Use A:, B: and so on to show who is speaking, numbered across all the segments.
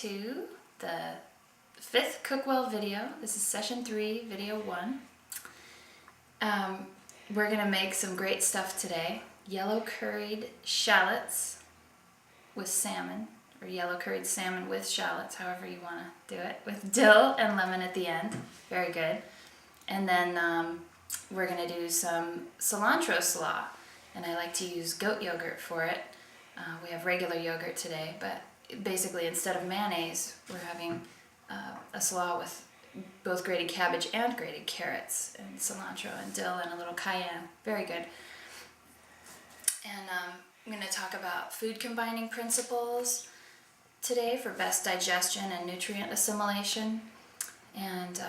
A: to the 5th Cookwell video. This is session 3, video 1. We're going to make some great stuff today. Yellow curried shallots with salmon, or yellow curried salmon with shallots, however you want to do it, with dill and lemon at the end. Very good. And then we're going to do some cilantro slaw, and I like to use goat yogurt for it. We have regular yogurt today, but basically instead of mayonnaise, we're having a slaw with both grated cabbage and grated carrots and cilantro and dill and a little cayenne. Very good. And I'm going to talk about food combining principles today for best digestion and nutrient assimilation, and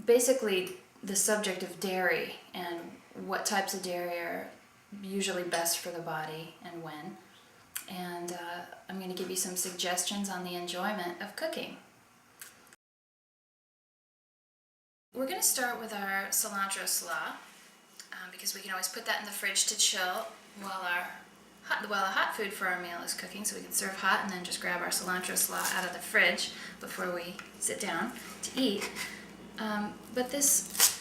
A: basically the subject of dairy and what types of dairy are usually best for the body and when. And I'm going to give you some suggestions on the enjoyment of cooking. We're going to start with our cilantro slaw because we can always put that in the fridge to chill while the hot food for our meal is cooking, so we can serve hot and then just grab our cilantro slaw out of the fridge before we sit down to eat. But this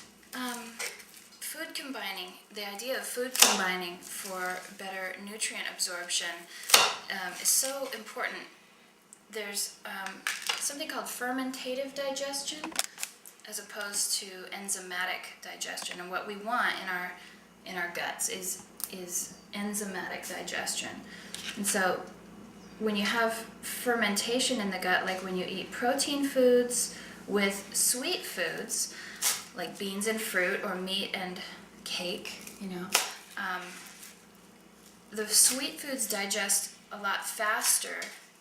A: food combining, the idea of food combining for better nutrient absorption is so important. There's something called fermentative digestion as opposed to enzymatic digestion, and what we want in our guts is enzymatic digestion. And so when you have fermentation in the gut, like when you eat protein foods with sweet foods like beans and fruit or meat and cake, the sweet foods digest a lot faster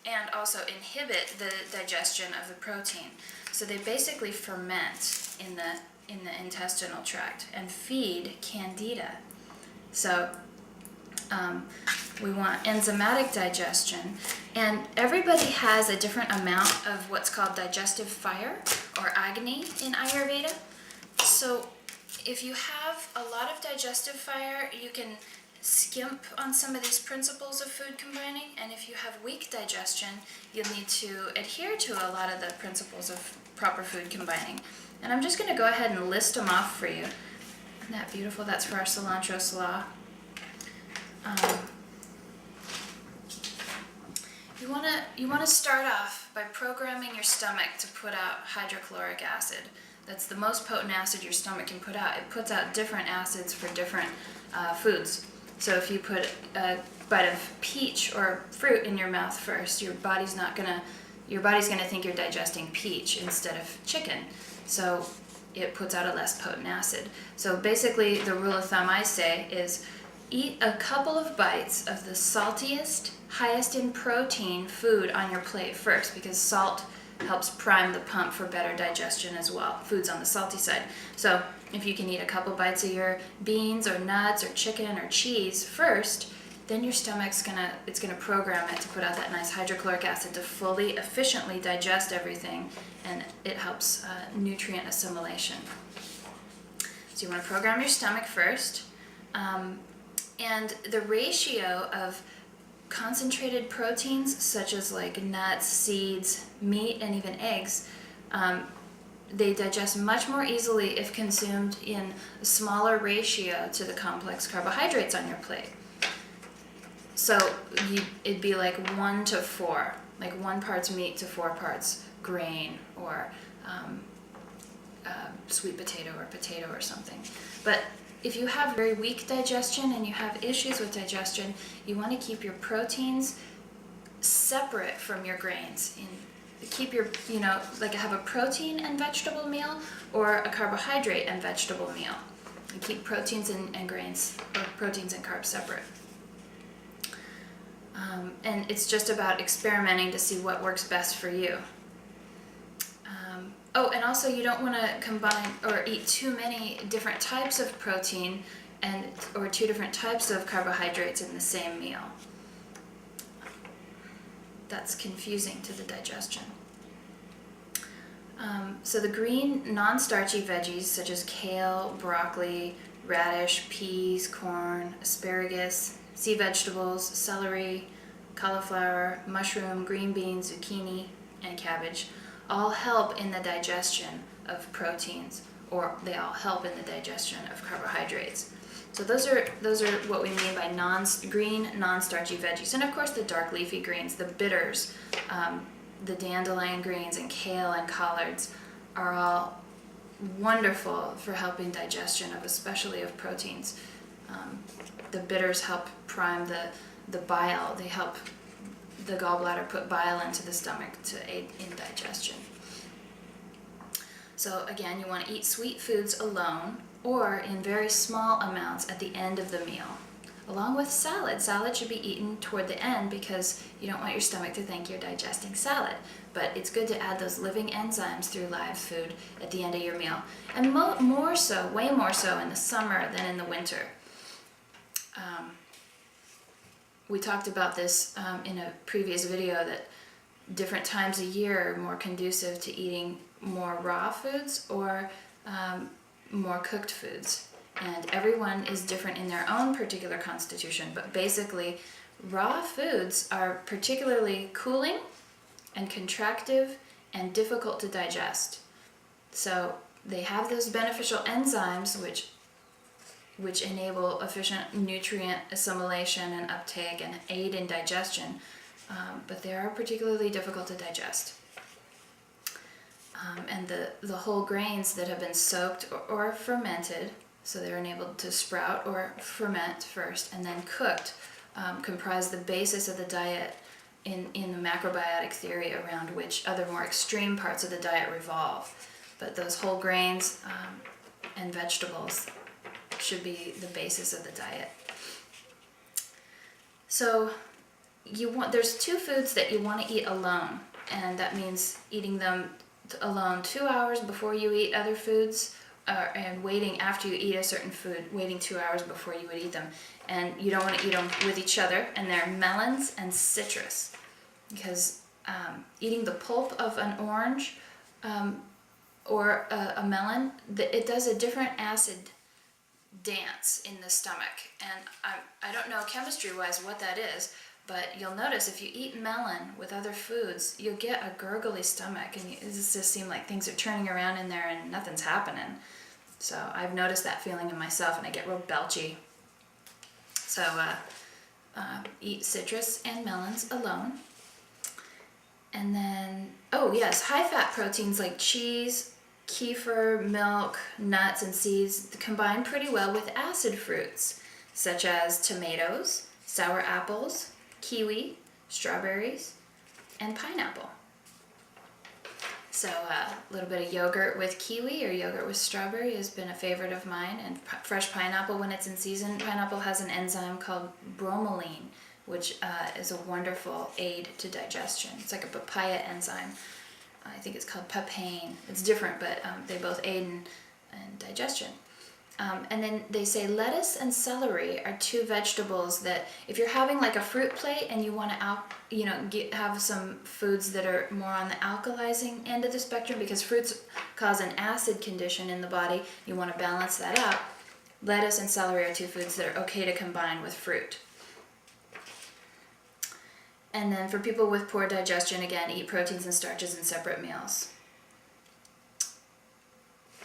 A: and also inhibit the digestion of the protein. So they basically ferment in the intestinal tract and feed candida. So we want enzymatic digestion, and everybody has a different amount of what's called digestive fire or agni in Ayurveda. So if you have a lot of digestive fire, you can skimp on some of these principles of food combining, and if you have weak digestion, you'll need to adhere to a lot of the principles of proper food combining. And I'm just going to go ahead and list them off for you. Isn't that beautiful? That's for our cilantro slaw. You want to start off by programming your stomach to put out hydrochloric acid. That's the most potent acid your stomach can put out. It puts out different acids for different foods. So if you put a bite of peach or fruit in your mouth first, your body's gonna think you're digesting peach instead of chicken. So it puts out a less potent acid. So basically the rule of thumb I say is eat a couple of bites of the saltiest, highest in protein food on your plate first, because salt helps prime the pump for better digestion as well. Food's on the salty side. So if you can eat a couple bites of your beans or nuts or chicken or cheese first, then your stomach's gonna program it to put out that nice hydrochloric acid to fully, efficiently digest everything, and it helps nutrient assimilation. So you want to program your stomach first, and the ratio of concentrated proteins such as like nuts, seeds, meat, and even eggs, they digest much more easily if consumed in a smaller ratio to the complex carbohydrates on your plate. So it'd be like 1 to 4, like 1 parts meat to 4 parts grain or sweet potato or something. But if you have very weak digestion and you have issues with digestion, you want to keep your proteins separate from your grains. Keep your, like have a protein and vegetable meal or a carbohydrate and vegetable meal. And keep proteins and grains, or proteins and carbs separate. And it's just about experimenting to see what works best for you. And also you don't want to combine or eat too many different types of protein or 2 different types of carbohydrates in the same meal. That's confusing to the digestion. So the green non-starchy veggies such as kale, broccoli, radish, peas, corn, asparagus, sea vegetables, celery, cauliflower, mushroom, green beans, zucchini, and cabbage all help in the digestion of proteins, or they all help in the digestion of carbohydrates. So those are what we mean by green, non-starchy veggies. And of course the dark leafy greens, the bitters, the dandelion greens and kale and collards are all wonderful for helping digestion of, especially of proteins. The bitters help prime the bile. They help the gallbladder put bile into the stomach to aid in digestion. So again, you want to eat sweet foods alone or in very small amounts at the end of the meal. Along with salad. Salad should be eaten toward the end because you don't want your stomach to think you're digesting salad. But it's good to add those living enzymes through live food at the end of your meal. And more so, way more so in the summer than in the winter. We talked about this in a previous video, that different times a year are more conducive to eating more raw foods or more cooked foods. And everyone is different in their own particular constitution, but basically raw foods are particularly cooling and contractive and difficult to digest. So they have those beneficial enzymes which enable efficient nutrient assimilation and uptake and aid in digestion, but they are particularly difficult to digest. And the whole grains that have been soaked or fermented, so they're enabled to sprout or ferment first and then cooked, comprise the basis of the diet in the macrobiotic theory around which other more extreme parts of the diet revolve. But those whole grains and vegetables should be the basis of the diet. So there's two foods that you want to eat alone, and that means eating them alone 2 hours before you eat other foods, and waiting after you eat a certain food, waiting 2 hours before you would eat them. And you don't want to eat them with each other, and they're melons and citrus, because eating the pulp of an orange or a melon, it does a different acid dance in the stomach. And I don't know chemistry-wise what that is, but you'll notice if you eat melon with other foods, you'll get a gurgly stomach, and it just seems like things are turning around in there and nothing's happening. So I've noticed that feeling in myself, and I get real belchy. So eat citrus and melons alone. And then, oh yes, high-fat proteins like cheese, kefir, milk, nuts, and seeds combine pretty well with acid fruits, such as tomatoes, sour apples, kiwi, strawberries, and pineapple. So a little bit of yogurt with kiwi or yogurt with strawberry has been a favorite of mine, and fresh pineapple when it's in season. Pineapple has an enzyme called bromelain, which is a wonderful aid to digestion. It's like a papaya enzyme. I think it's called papain. It's different, but they both aid in digestion. And then they say lettuce and celery are two vegetables that if you're having like a fruit plate and you want to have some foods that are more on the alkalizing end of the spectrum, because fruits cause an acid condition in the body, you want to balance that out. Lettuce and celery are two foods that are okay to combine with fruit. And then for people with poor digestion, again, eat proteins and starches in separate meals.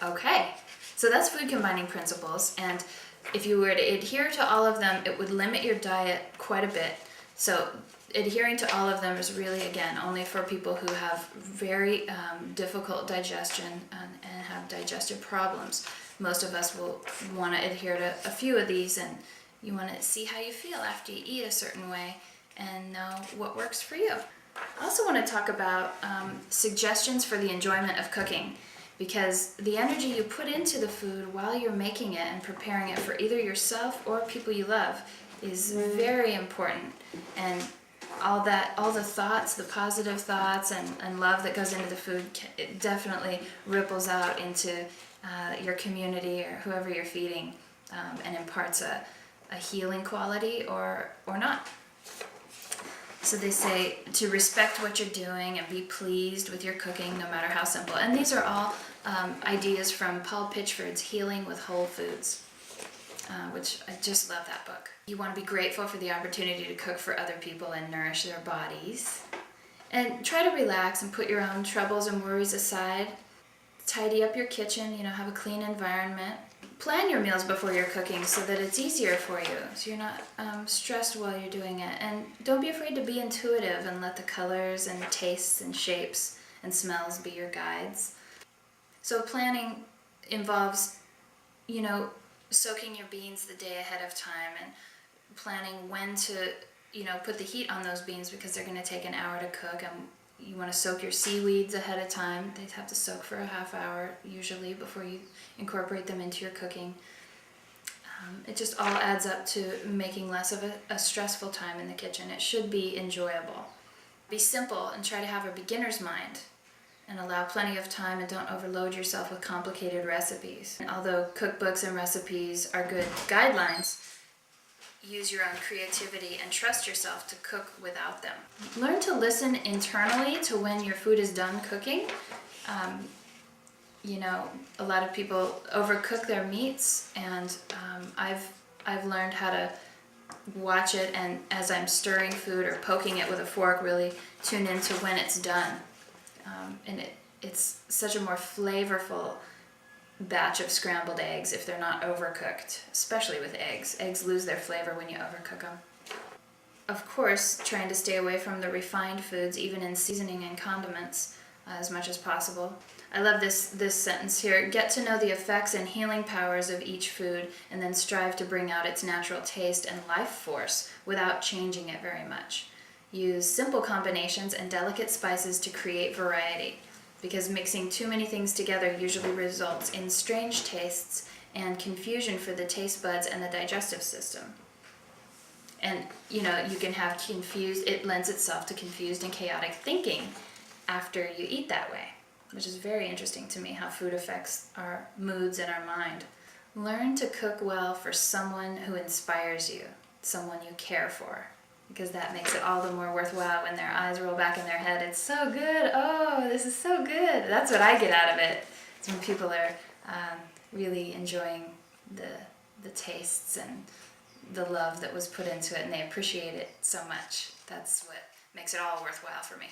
A: Okay, so that's food combining principles, and if you were to adhere to all of them, it would limit your diet quite a bit. So adhering to all of them is really, again, only for people who have very difficult digestion and have digestive problems. Most of us will want to adhere to a few of these, and you want to see how you feel after you eat a certain way and know what works for you. I also want to talk about suggestions for the enjoyment of cooking, because the energy you put into the food while you're making it and preparing it for either yourself or people you love is very important. And all the thoughts, the positive thoughts and love that goes into the food, it definitely ripples out into your community or whoever you're feeding, and imparts a healing quality or not. So they say to respect what you're doing and be pleased with your cooking, no matter how simple. And these are all ideas from Paul Pitchford's Healing with Whole Foods. which I just love that book. You want to be grateful for the opportunity to cook for other people and nourish their bodies. And try to relax and put your own troubles and worries aside. Tidy up your kitchen, have a clean environment. Plan your meals before you're cooking so that it's easier for you, so you're not stressed while you're doing it. And don't be afraid to be intuitive and let the colors and tastes and shapes and smells be your guides. So planning involves, soaking your beans the day ahead of time and planning when to, put the heat on those beans because they're going to take an hour to cook. And you want to soak your seaweeds ahead of time. They have to soak for a half hour usually before you incorporate them into your cooking. It just all adds up to making less of a stressful time in the kitchen. It should be enjoyable. Be simple and try to have a beginner's mind and allow plenty of time, and don't overload yourself with complicated recipes. And although cookbooks and recipes are good guidelines, use your own creativity and trust yourself to cook without them. Learn to listen internally to when your food is done cooking. A lot of people overcook their meats, and I've learned how to watch it, and as I'm stirring food or poking it with a fork, really tune into when it's done. And it's such a more flavorful batch of scrambled eggs if they're not overcooked, especially with eggs. Eggs lose their flavor when you overcook them. Of course, trying to stay away from the refined foods, even in seasoning and condiments, as much as possible. I love this sentence here. Get to know the effects and healing powers of each food, and then strive to bring out its natural taste and life force without changing it very much. Use simple combinations and delicate spices to create variety, because mixing too many things together usually results in strange tastes and confusion for the taste buds and the digestive system. And you can have it lends itself to confused and chaotic thinking after you eat that way, which is very interesting to me, how food affects our moods and our mind. Learn to cook well for someone who inspires you, someone you care for, because that makes it all the more worthwhile when their eyes roll back in their head. It's so good. Oh, this is so good. That's what I get out of it. It's when people are really enjoying the tastes and the love that was put into it, and they appreciate it so much. That's what makes it all worthwhile for me.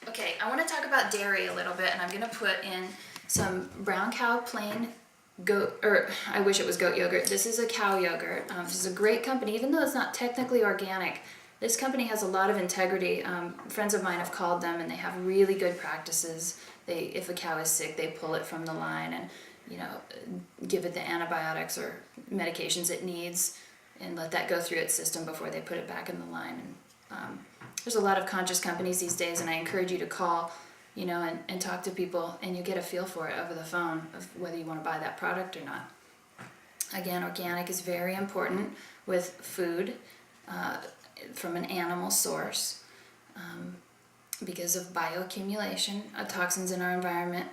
A: Okay, I want to talk about dairy a little bit, and I'm going to put in some brown cow plain goat, or I wish it was goat yogurt. This is a cow yogurt. This is a great company, even though it's not technically organic. This company has a lot of integrity. Friends of mine have called them, and they have really good practices. If a cow is sick, they pull it from the line and give it the antibiotics or medications it needs, and let that go through its system before they put it back in the line. And there's a lot of conscious companies these days, and I encourage you to call, and talk to people, and you get a feel for it over the phone of whether you want to buy that product or not. Again, organic is very important with food from an animal source because of bioaccumulation. Toxins in our environment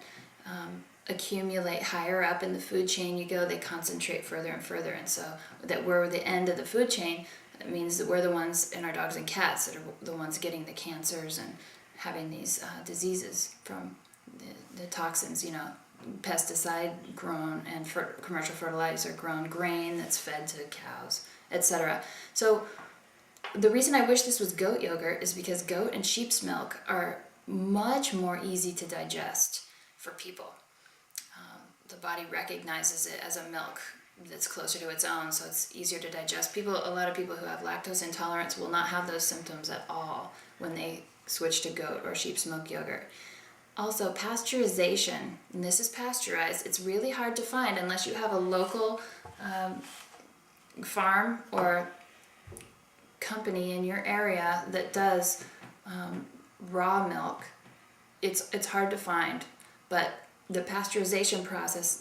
A: accumulate higher up in the food chain you go. They concentrate further and further, and so that we're the end of the food chain. It means that we're the ones, in our dogs and cats, that are the ones getting the cancers and having these diseases from the toxins, pesticide grown and commercial fertilizer grown grain that's fed to cows, etc. So the reason I wish this was goat yogurt is because goat and sheep's milk are much more easy to digest for people. The body recognizes it as a milk that's closer to its own, so it's easier to digest. A lot of people who have lactose intolerance will not have those symptoms at all when they switch to goat or sheep's milk yogurt. Also, pasteurization, and this is pasteurized, it's really hard to find unless you have a local farm or company in your area that does raw milk. It's hard to find, but the pasteurization process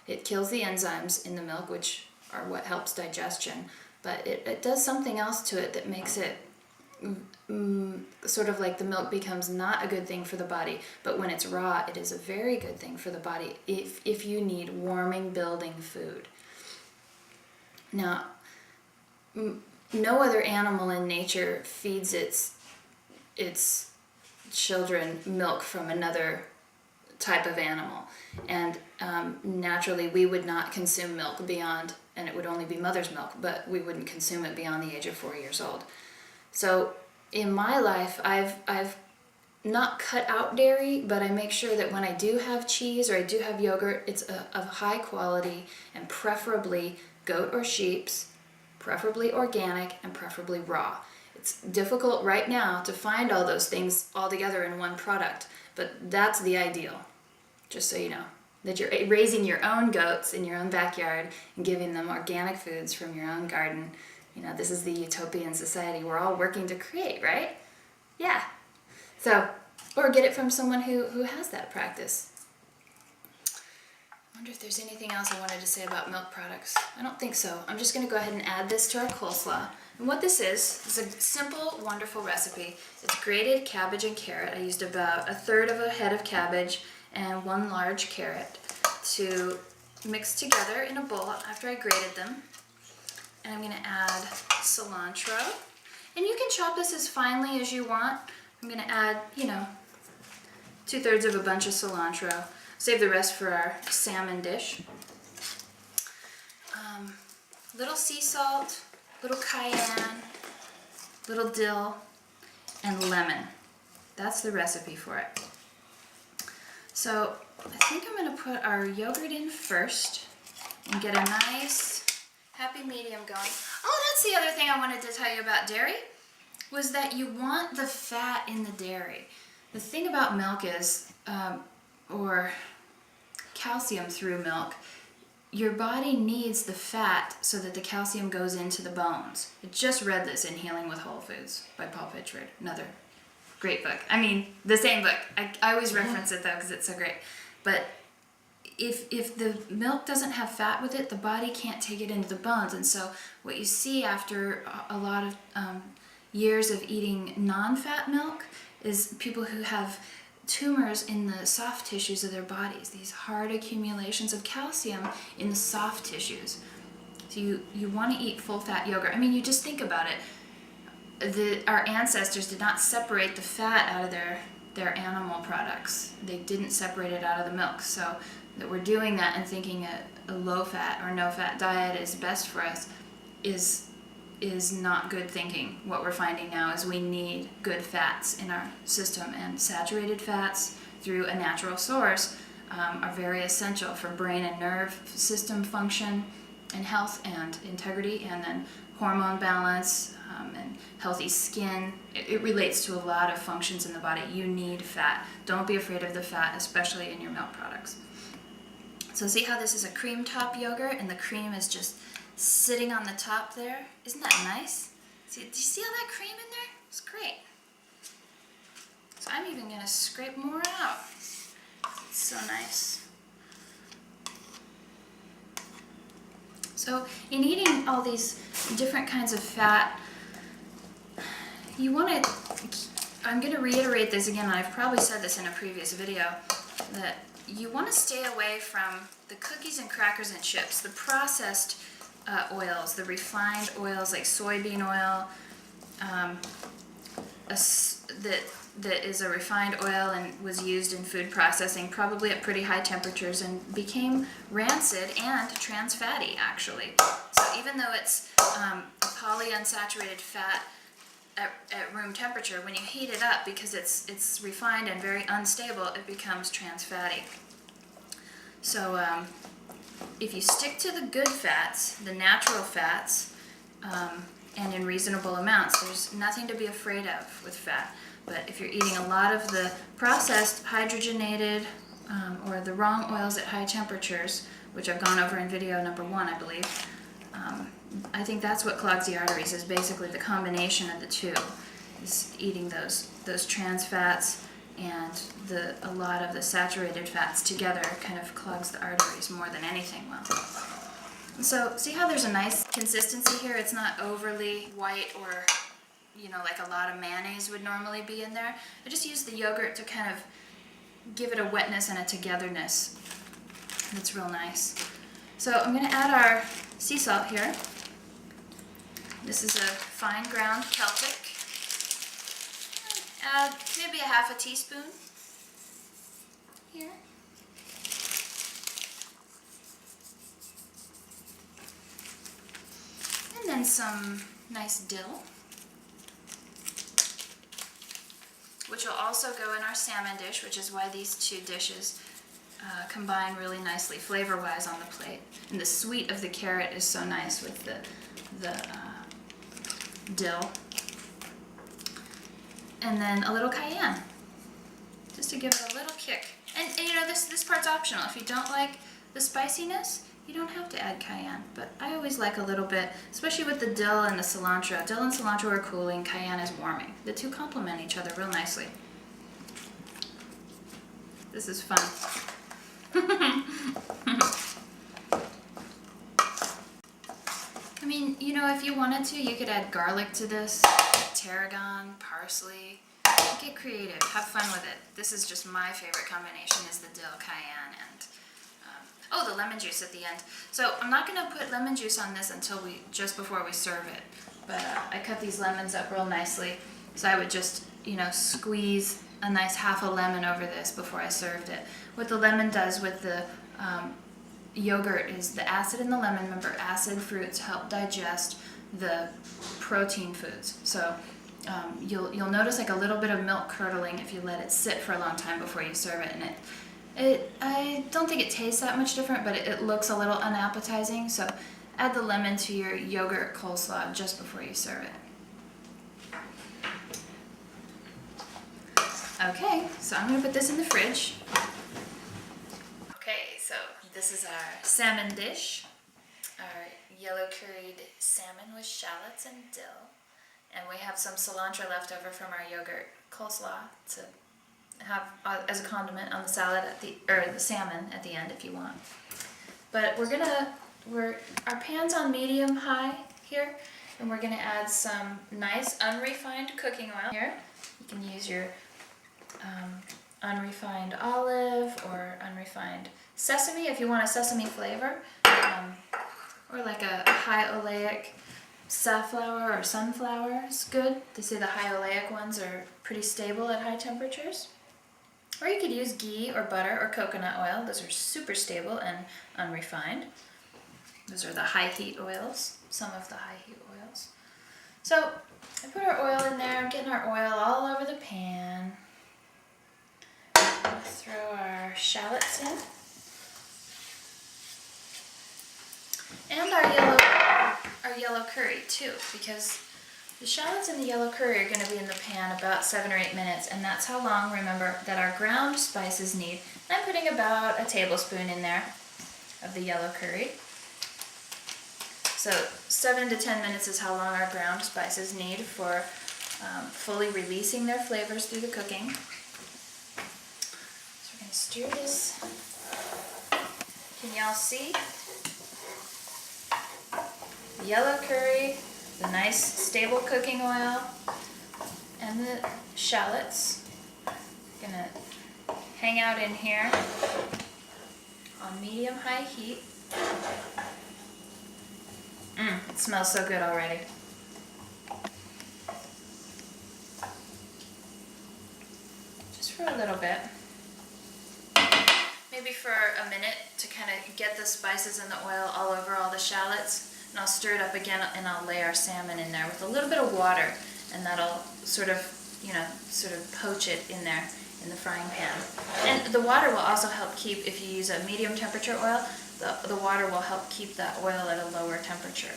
A: it kills the enzymes in the milk, which are what helps digestion, but it does something else to it that makes it sort of like the milk becomes not a good thing for the body, but when it's raw, it is a very good thing for the body if you need warming, building food. Now, no other animal in nature feeds its children milk from another type of animal, and naturally we would not consume milk beyond and it would only be mother's milk, but we wouldn't consume it beyond the age of 4 years old. So in my life, I've not cut out dairy, but I make sure that when I do have cheese or I do have yogurt, it's of high quality and preferably goat or sheep's, preferably organic, and preferably raw. It's difficult right now to find all those things all together in one product, but that's the ideal, just so you know. That you're raising your own goats in your own backyard and giving them organic foods from your own garden. You know, this is the utopian society we're all working to create, right? Yeah. So, or get it from someone who has that practice. I wonder if there's anything else I wanted to say about milk products. I don't think so. I'm just going to go ahead and add this to our coleslaw. And what this is a simple, wonderful recipe. It's grated cabbage and carrot. I used about 1/3 of a head of cabbage and 1 large carrot to mix together in a bowl after I grated them. And I'm going to add cilantro. And you can chop this as finely as you want. I'm going to add, 2/3 of a bunch of cilantro. Save the rest for our salmon dish. Little sea salt, little cayenne, little dill, and lemon. That's the recipe for it. So I think I'm going to put our yogurt in first and get a nice happy medium going. Oh, that's the other thing I wanted to tell you about dairy, was that you want the fat in the dairy. The thing about milk is, or calcium through milk, your body needs the fat so that the calcium goes into the bones. I just read this in Healing with Whole Foods by Paul Pitchford, another great book. I mean, the same book. I always reference it though because it's so great. But if the milk doesn't have fat with it, the body can't take it into the bones. And so what you see after a lot of years of eating non-fat milk is people who have tumors in the soft tissues of their bodies, these hard accumulations of calcium in the soft tissues. So you want to eat full-fat yogurt. I mean, you just think about it. Our ancestors did not separate the fat out of their animal products. They didn't separate it out of the milk. So that we're doing that and thinking a low-fat or no-fat diet is best for us is not good thinking. What we're finding now is we need good fats in our system, and saturated fats through a natural source are very essential for brain and nerve system function and health and integrity, and then hormone balance and healthy skin. It relates to a lot of functions in the body. You need fat. Don't be afraid of the fat, especially in your milk products. So see how this is a cream top yogurt and the cream is just sitting on the top there? Isn't that nice? See, do you see all that cream in there? It's great. So I'm even going to scrape more out. It's so nice. So in eating all these different kinds of fat, you want to, I'm going to reiterate this again, and I've probably said this in a previous video, that you want to stay away from the cookies and crackers and chips, the processed oils, the refined oils like soybean oil, that is a refined oil and was used in food processing, probably at pretty high temperatures, and became rancid and trans fatty, actually. So even though it's a polyunsaturated fat at room temperature, when you heat it up, because it's refined and very unstable, it becomes trans fatty. So if you stick to the good fats, the natural fats, and in reasonable amounts, there's nothing to be afraid of with fat. But if you're eating a lot of the processed, hydrogenated, or the wrong oils at high temperatures, which I've gone over in video number 1, I believe, I think that's what clogs the arteries, is basically the combination of the two, is eating those trans fats and a lot of the saturated fats together kind of clogs the arteries more than anything will. So see how there's a nice consistency here? It's not overly white or, like a lot of mayonnaise would normally be in there. I just use the yogurt to kind of give it a wetness and a togetherness that's real nice. So I'm going to add our sea salt here. This is a fine ground Celtic. Add maybe a ½ teaspoon here. . 1 And then some nice dill, which will also go in our salmon dish, which is why these two dishes combine really nicely flavor-wise on the plate. And the sweet of the carrot is so nice with the dill. And then a little cayenne, just to give it a little kick. And you know, this part's optional. If you don't like the spiciness, you don't have to add cayenne, but I always like a little bit, especially with the dill and the cilantro. Dill and cilantro are cooling, cayenne is warming. The two complement each other real nicely. This is fun. I mean, you know, if you wanted to, you could add garlic to this, tarragon, parsley. Get creative, have fun with it. This is just my favorite combination, is the dill, cayenne, and oh, the lemon juice at the end. So I'm not going to put lemon juice on this until just before we serve it. But I cut these lemons up real nicely, so I would just, you know, squeeze a nice half a lemon over this before I served it. What the lemon does with the yogurt is the acid in the lemon. Remember, acid fruits help digest the protein foods. So you'll notice like a little bit of milk curdling if you let it sit for a long time before you serve it, and I don't think it tastes that much different, but it looks a little unappetizing. So add the lemon to your yogurt coleslaw just before you serve it. Okay, so I'm going to put this in the fridge. Okay, so this is our salmon dish, our yellow curried salmon with shallots and dill. And we have some cilantro left over from our yogurt coleslaw to have as a condiment on the salad or the salmon at the end if you want. But our pan's on medium high here, and we're gonna add some nice unrefined cooking oil here. You can use your unrefined olive or unrefined sesame if you want a sesame flavor, or like a high oleic safflower or sunflower is good. They say the high oleic ones are pretty stable at high temperatures. Or you could use ghee or butter or coconut oil. Those are super stable and unrefined. Those are the high heat oils, some of the high heat oils. So I put our oil in there. I'm getting our oil all over the pan. We'll throw our shallots in. And our yellow curry too, because the shallots and the yellow curry are going to be in the pan about 7 or 8 minutes, and that's how long, remember, that our ground spices need. And I'm putting about a tablespoon in there of the yellow curry. So 7 to 10 minutes is how long our ground spices need for fully releasing their flavors through the cooking. So we're going to stir this. Can y'all see? The yellow curry, the nice stable cooking oil, and the shallots. Gonna hang out in here on medium-high heat. It smells so good already. Just for a little bit. Maybe for a minute to kind of get the spices and the oil all over all the shallots. And I'll stir it up again, and I'll lay our salmon in there with a little bit of water, and that'll sort of poach it in there in the frying pan. And the water will also help keep, if you use a medium temperature oil, the water will help keep that oil at a lower temperature.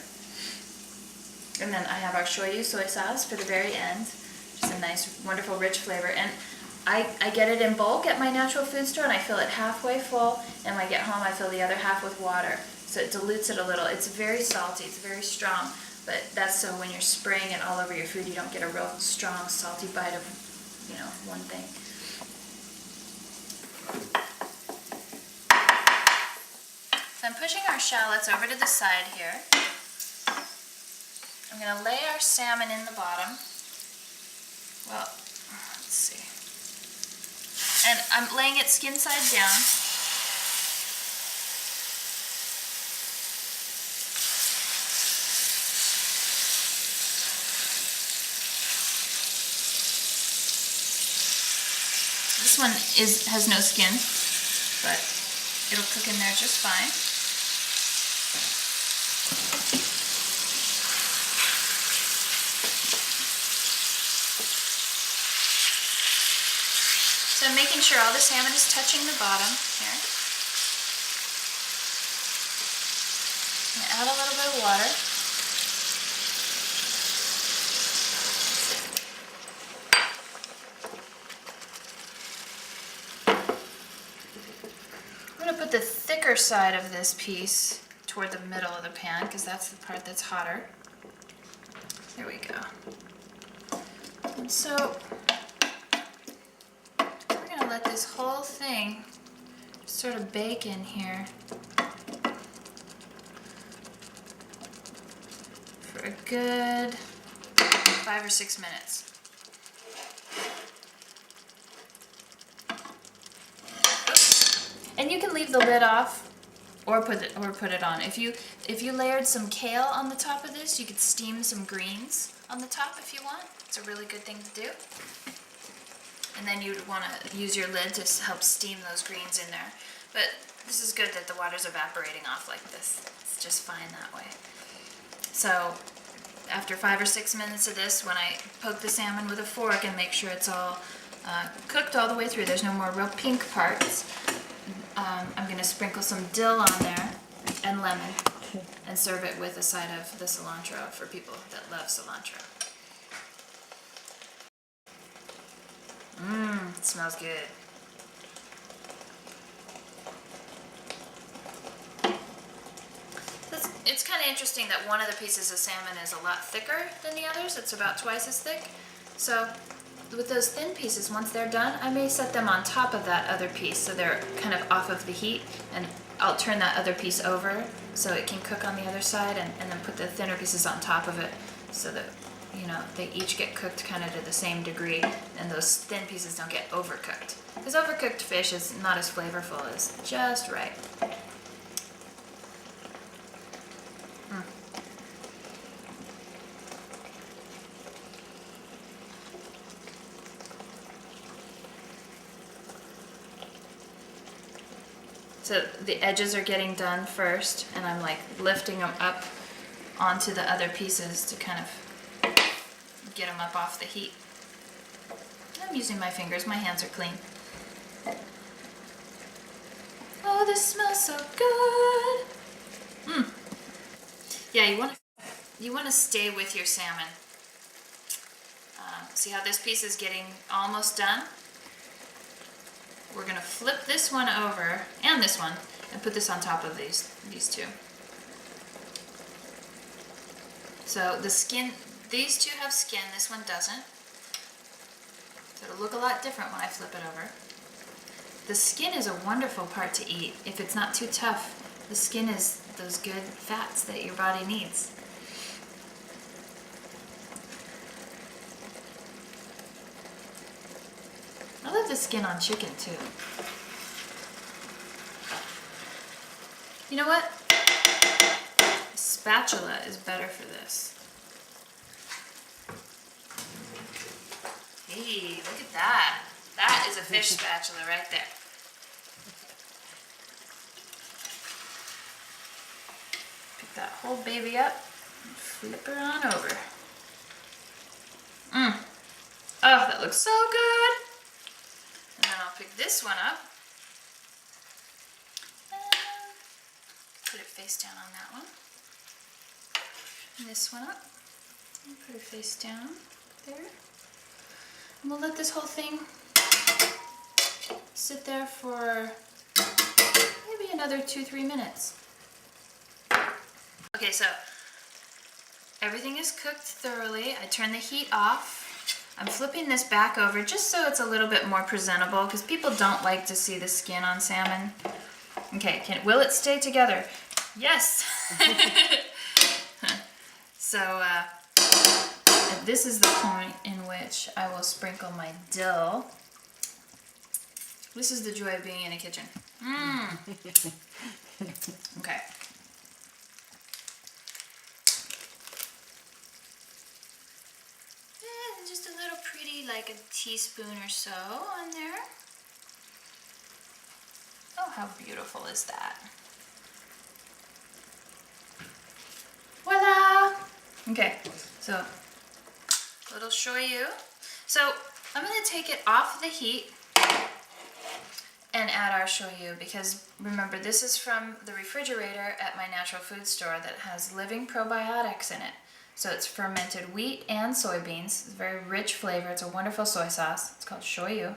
A: And then I have our shoyu soy sauce for the very end, just a nice, wonderful, rich flavor. And I get it in bulk at my natural food store, and I fill it halfway full, and when I get home I fill the other half with water. So it dilutes it a little. It's very salty, it's very strong, but that's so when you're spraying it all over your food, you don't get a real strong, salty bite of, one thing. So I'm pushing our shallots over to the side here. I'm going to lay our salmon in the bottom. Well, let's see. And I'm laying it skin side down. This one has no skin, but it'll cook in there just fine. So I'm making sure all the salmon is touching the bottom here. Add a little bit of water. I'm going to put the thicker side of this piece toward the middle of the pan because that's the part that's hotter. There we go. And so we're going to let this whole thing sort of bake in here for a good 5 or 6 minutes. And you can leave the lid off or put it on. If you layered some kale on the top of this, you could steam some greens on the top if you want. It's a really good thing to do. And then you'd want to use your lid to help steam those greens in there. But this is good that the water's evaporating off like this. It's just fine that way. So after 5 or 6 minutes of this, when I poke the salmon with a fork and make sure it's all cooked all the way through, there's no more real pink parts, I'm going to sprinkle some dill on there and lemon and serve it with a side of the cilantro for people that love cilantro. It smells good. It's kind of interesting that one of the pieces of salmon is a lot thicker than the others. It's about twice as thick. So with those thin pieces, once they're done, I may set them on top of that other piece so they're kind of off of the heat, and I'll turn that other piece over so it can cook on the other side, and then put the thinner pieces on top of it so that, you know, they each get cooked kind of to the same degree and those thin pieces don't get overcooked. Because overcooked fish is not as flavorful as just right. So the edges are getting done first, and I'm like lifting them up onto the other pieces to kind of get them up off the heat. I'm using my fingers, my hands are clean. Oh, this smells so good. Yeah, you want to stay with your salmon. See how this piece is getting almost done? We're going to flip this one over, and this one, and put this on top of these two. So the skin, these two have skin, this one doesn't. So it'll look a lot different when I flip it over. The skin is a wonderful part to eat. If it's not too tough, the skin is those good fats that your body needs. I love the skin on chicken too. You know what? A spatula is better for this. Hey, look at that. That is a fish spatula right there. Pick that whole baby up and flip her on over. Oh, that looks so good. And then I'll pick this one up. And put it face down on that one. And this one up. And put it face down there. And we'll let this whole thing sit there for maybe another 2-3 minutes. Okay, so everything is cooked thoroughly. I turn the heat off. I'm flipping this back over just so it's a little bit more presentable, because people don't like to see the skin on salmon. Okay, will it stay together? Yes! So this is the point in which I will sprinkle my dill. This is the joy of being in a kitchen. Okay. And just a little pretty, like a teaspoon or so on there. Oh, how beautiful is that? Voila! Okay, so a little shoyu. So I'm going to take it off the heat and add our shoyu, because remember, this is from the refrigerator at my natural food store that has living probiotics in it. So it's fermented wheat and soybeans. It's a very rich flavor. It's a wonderful soy sauce. It's called shoyu.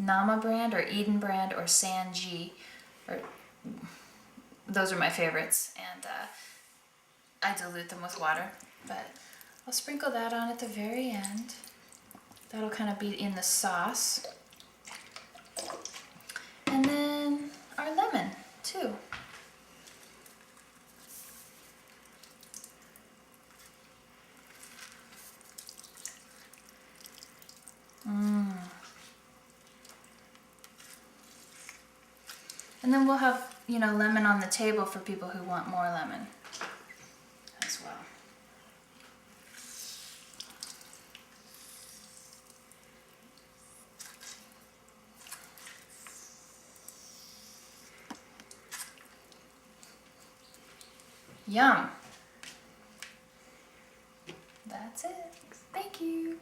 A: Nama brand or Eden brand or Sanji, or those are my favorites, and I dilute them with water, but I'll sprinkle that on at the very end. That'll kind of be in the sauce. And then our lemon, too. And then we'll have, lemon on the table for people who want more lemon as well. Yum. That's it. Thank you.